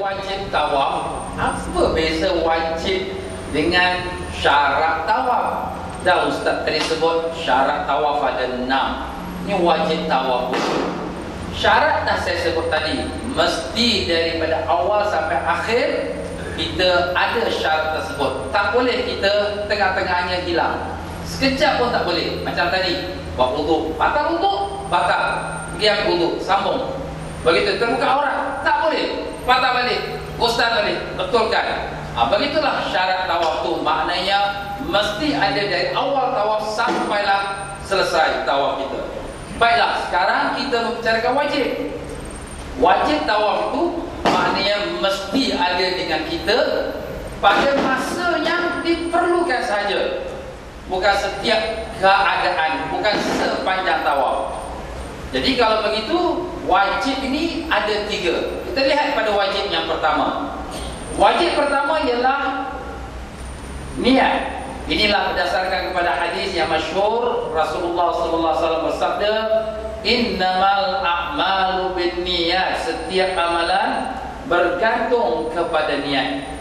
wajib tawaf, apa beza wajib dengan syarat tawaf? Dah Ustaz tadi sebut syarat tawaf ada 6. Ini wajib tawaf. Syarat dah saya sebut tadi, mesti daripada awal sampai akhir kita ada syarat tersebut. Tak boleh kita tengah-tengahnya hilang. Sekejap pun tak boleh. Macam tadi, buat wuduk, batal wuduk, batal. Pergi ambil wuduk, sambung. Begitu terbuka aurat, tak boleh. Patah balik, ustaz balik, betulkan. Begitulah syarat tawaf tu. Maknanya mesti ada dari awal tawaf sampailah selesai tawaf kita. Baiklah, sekarang kita membicarakan wajib. Wajib tawaf itu maknanya mesti ada dengan kita pada masa yang diperlukan saja. Bukan setiap keadaan, bukan sepanjang tawaf. Jadi kalau begitu, wajib ini ada 3. Kita lihat pada wajib yang pertama. Wajib pertama ialah niat. Inilah berdasarkan kepada hadis yang masyhur, Rasulullah sallallahu alaihi wasallam bersabda, "Innamal a'malu binniyat." Setiap amalan bergantung kepada niat.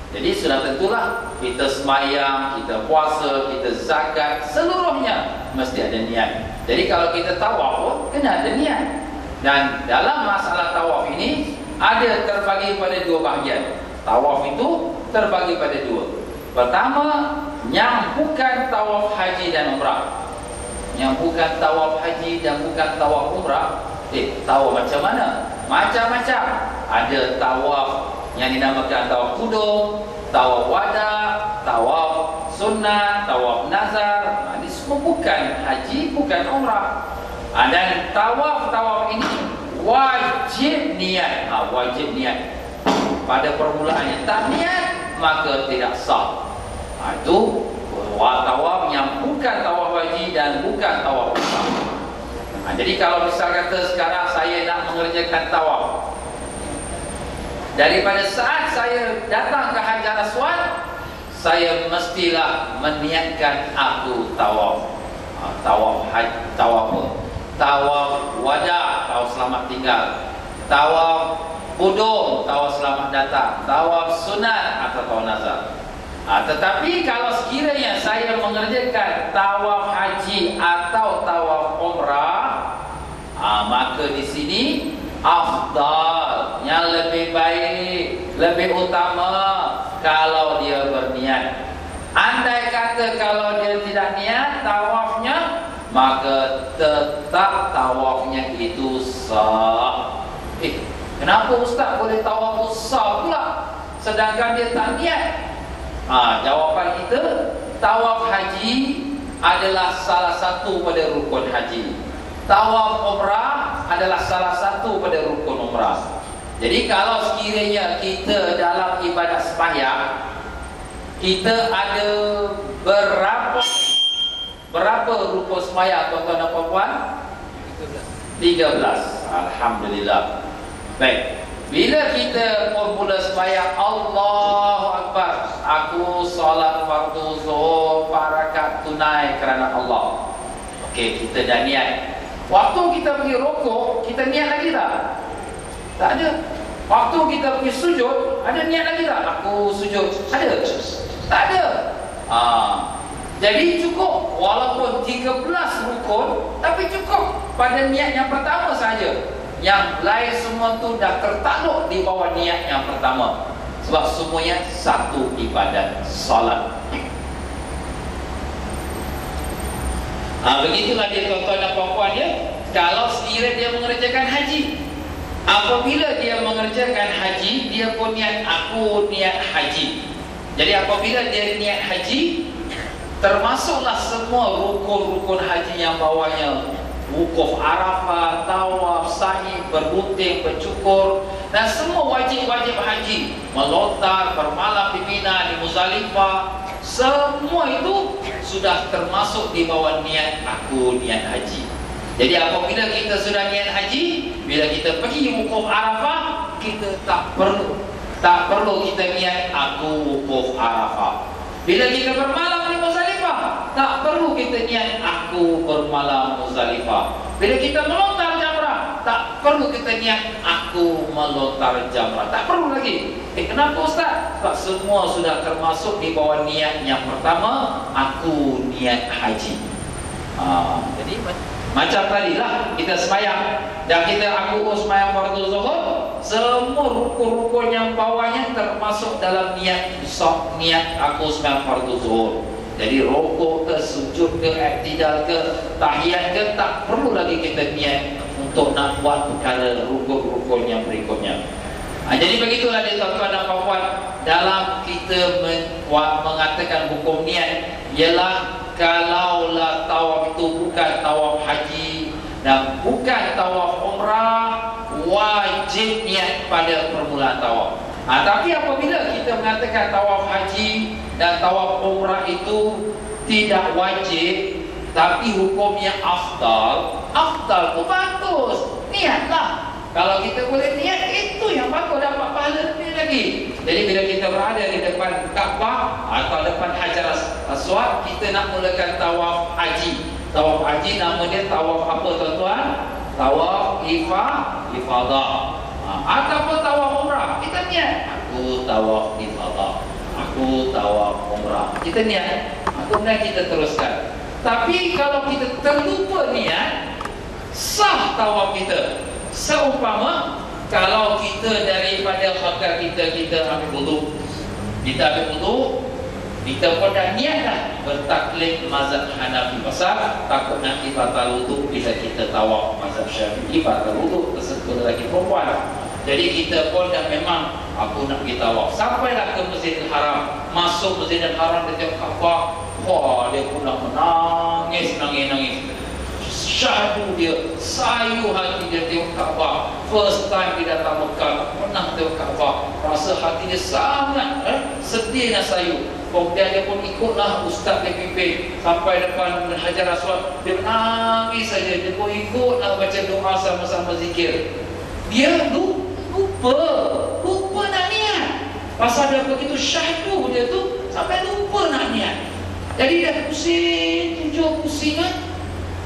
Jadi sudah tentulah kita sembahyang, kita puasa, kita zakat, seluruhnya mesti ada niat. Jadi kalau kita tawaf pun kena ada niat. Dan dalam masalah tawaf ini ada terbagi pada 2 bahagian. Tawaf itu terbagi pada 2. Pertama, yang bukan tawaf haji dan umrah. Yang bukan tawaf haji dan bukan tawaf umrah. Tawaf macam mana? Macam-macam. Ada tawaf yang dinamakan tawaf kudum, tawaf wada, tawaf sunnah, tawaf nazar. Ini semua bukan haji, bukan umrah. Dan tawaf-tawaf ini wajib niat. Wajib niat. Pada permulaannya tak niat, maka tidak sah. Itu tawaf yang bukan tawaf haji dan bukan tawaf umrah. Jadi kalau misal kata sekarang saya nak mengerjakan tawaf, daripada saat saya datang ke Hajar Aswad, saya mestilah meniatkan aku tawaf. Tawaf haji, tawaf wada, tawaf selamat tinggal, tawaf qudum, tawaf selamat datang, tawaf sunat atau tawaf nazar. Tetapi kalau sekiranya saya mengerjakan tawaf haji atau tawaf umrah, maka di sini afdal, yang lebih baik, lebih utama kalau dia berniat. Andai kata kalau dia tidak niat tawafnya, maka tetap tawafnya itu sah. Kenapa ustaz boleh tawaf sah pula sedangkan dia tak niat? Jawapan kita, tawaf haji adalah salah satu pada rukun haji. Tawaf umrah adalah salah satu pada rukun umrah. Jadi kalau sekiranya kita dalam ibadah sembahyang, kita ada berapa rukun sembahyang tuan-tuan dan puan-puan? 13. Alhamdulillah. Baik. Bila kita mula sembahyang Allahu Akbar, aku solat fardu zuhur 4 rakaat tunai kerana Allah. Okey, kita dah niat. Waktu kita pergi rukuk, kita niat lagi tak? Tak ada. Waktu kita pergi sujud, ada niat lagi tak? Aku sujud. Ada? Tak ada. Jadi cukup walaupun 13 rukun, tapi cukup pada niat yang pertama saja. Yang lain semua tu dah tertakluk di bawah niat yang pertama. Sebab semuanya satu ibadat, solat. Begitulah dia tuan-tuan dan puan-puan ya. Kalau sekiranya dia mengerjakan haji, apabila dia mengerjakan haji, dia pun niat aku niat haji. Jadi apabila dia niat haji, termasuklah semua rukun-rukun haji yang bawahnya, wukuf Arafah, tawaf, sa'i, bergunting, bercukur, dan semua wajib-wajib haji, melontar, bermalam di Mina, di Muzdalifah, semua itu sudah termasuk di bawah niat aku niat haji. Jadi apabila kita sudah niat haji, bila kita pergi wukuf Arafah, kita tak perlu kita niat aku wukuf Arafah. Bila kita bermalam di Muzdalifah, tak perlu kita niat aku bermalam Muzdalifah. Bila kita melontar jamrah, tak tak perlu kita niat aku melontar jamrah, tak perlu lagi. Kenapa Ustaz? Sebab semua sudah termasuk di bawah niat yang pertama, aku niat haji. Jadi macam tadilah kita sembahyang dan kita aku sembahyang fardu zuhur, semua rukun-rukun yang bawahnya termasuk dalam niat aku sembahyang fardu zuhur. Jadi rukuk ke, sujud ke, i'tidal ke, tahiyat ke, tak perlu lagi kita niat untuk nak buat perkara rukun-rukun yang berikutnya. Jadi begitulah dia tuan-tuan dan puan-puan, dalam kita mengatakan hukum niat ialah kalaulah tawaf itu bukan tawaf haji dan bukan tawaf umrah, wajib niat pada permulaan tawaf. Tapi apabila kita mengatakan tawaf haji dan tawaf umrah itu tidak wajib, tapi hukumnya afdal tu bagus, niatlah. Kalau kita boleh niat, itu yang bagus, dapat pahala lebih lagi. Jadi bila kita berada di depan Kaabah atau depan Hajar Aswad, kita nak mulakan tawaf haji. Tawaf haji nama dia tawaf apa tuan-tuan? Tawaf ifadah. Ataupun tawaf umrah, kita niat aku tawaf ifadah, aku tawaf umrah, kita niat, kemudian kita teruskan. Tapi kalau kita terlupa niat, sah tawaf kita. Seumpama kalau kita daripada hotel kita ambil wudu, kita pun dah niat dah bertaklid mazhab Hanafi, pasal takut nanti batal wudu bila kita tawaf mazhab Syafi'i, batal wudu tersebut lagi perempuan. Jadi kita pun dah memang aku nak pergi tawaf. Sampailah ke Masjidil Haram, masuk Masjidil Haram, dia tengok Kaabah, wah dia pun dah menangis. Syahdu dia, sayu hati dia tengok Kaabah. First time dia datang Mekah, pernah tengok Kaabah, rasa hati dia sangat sedih dan sayu. Kemudian dia pun ikutlah ustaz dia pimpin sampai depan Hajar Aswad, dia menangis saja. Dia pun ikutlah baca doa sama-sama zikir. Dia lupa nak niat. Pasal dia begitu syahdu dia tu sampai lupa nak niat. Jadi dia pusing, pusing kan.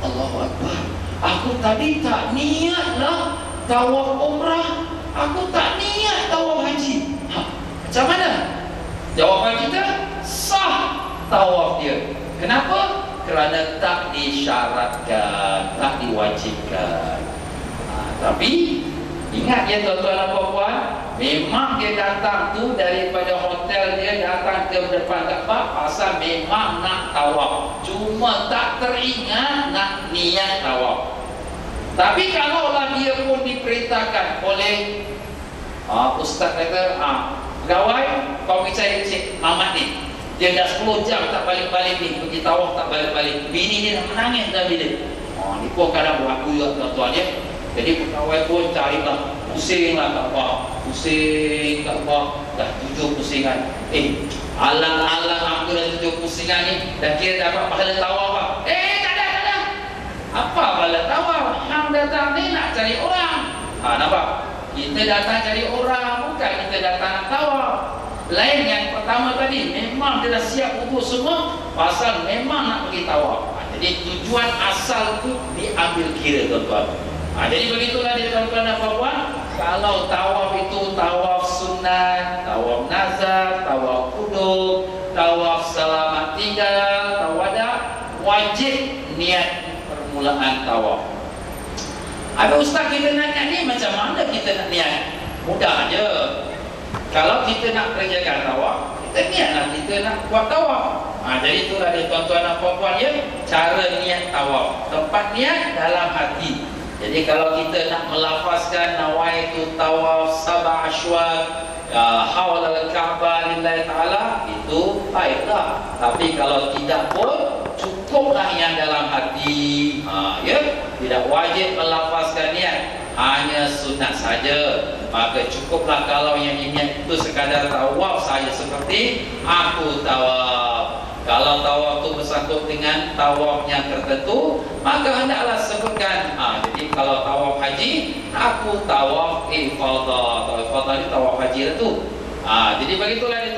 Allahu Akbar, aku tadi tak niat lah tawaf umrah, aku tak niat tawaf haji. Macam mana? Jawapan kita, sah tawaf dia. Kenapa? Kerana tak disyaratkan, tak diwajibkan. Tapi ingat ya tuan-tuan dan puan-puan, memang dia datang tu daripada hotel dia datang ke depan Kaabah pasal memang nak tawaf, cuma tak teringat nak niat tawaf. Tapi kalaulah dia pun diperintahkan oleh ustaz kata, pegawai kau pergi cari Cik Mamat ni, dia dah 10 jam tak balik-balik ni, pergi tawaf tak balik-balik, bini dia dah menangis dah bila. Ni pun kadang berlaku juga tuan-tuan ya. Jadi pegawai pun carilah, pusinglah Kaabah, pusing Kaabah, dah 7 pusingan. Alang-alang aku dah 7 pusingan ni, dah kira dapat pahala tawaf apa? Tak ada. Apa pahala tawaf? Hang datang ni nak cari orang. Nampak? Kita datang cari orang, bukan kita datang nak tawaf. Lain yang pertama tadi, memang dia dah siap wudu semua, pasal memang nak pergi tawaf. Jadi tujuan asal tu diambil kira tuan-tuan. Jadi begitulah dia tuan-tuan dan puan-puan. Kalau tawaf itu tawaf sunat, tawaf nazar, tawaf qudum, tawaf selamat tinggal, tawada, wajib niat permulaan tawaf. Ada ustaz kita nak niat ni macam mana kita nak niat? Mudah aja. Kalau kita nak kerjakan tawaf, kita niatlah kita nak buat tawaf. Jadi itulah dia tuan-tuan dan puan-puan ya, cara niat tawaf. Tempat niat dalam hati. Jadi kalau kita nak melafazkan nawaitu tawaf sab'a asywaq hawla al-Ka'bah lillahi ta'ala, itu baiklah. Tapi kalau tidak pun cukuplah yang dalam hati. Tidak wajib melafazkan niat, hanya sunat saja. Maka cukuplah kalau yang niat itu sekadar tawaf saja, seperti aku tawaf. Kalau tawaf itu bersangkut dengan tawaf yang tertentu, maka hendaklah sebutkan. Jadi kalau tawaf haji, aku tawaf ifadah. Tawaf ifadah ni tawaf haji itu. Jadi begitulah dia.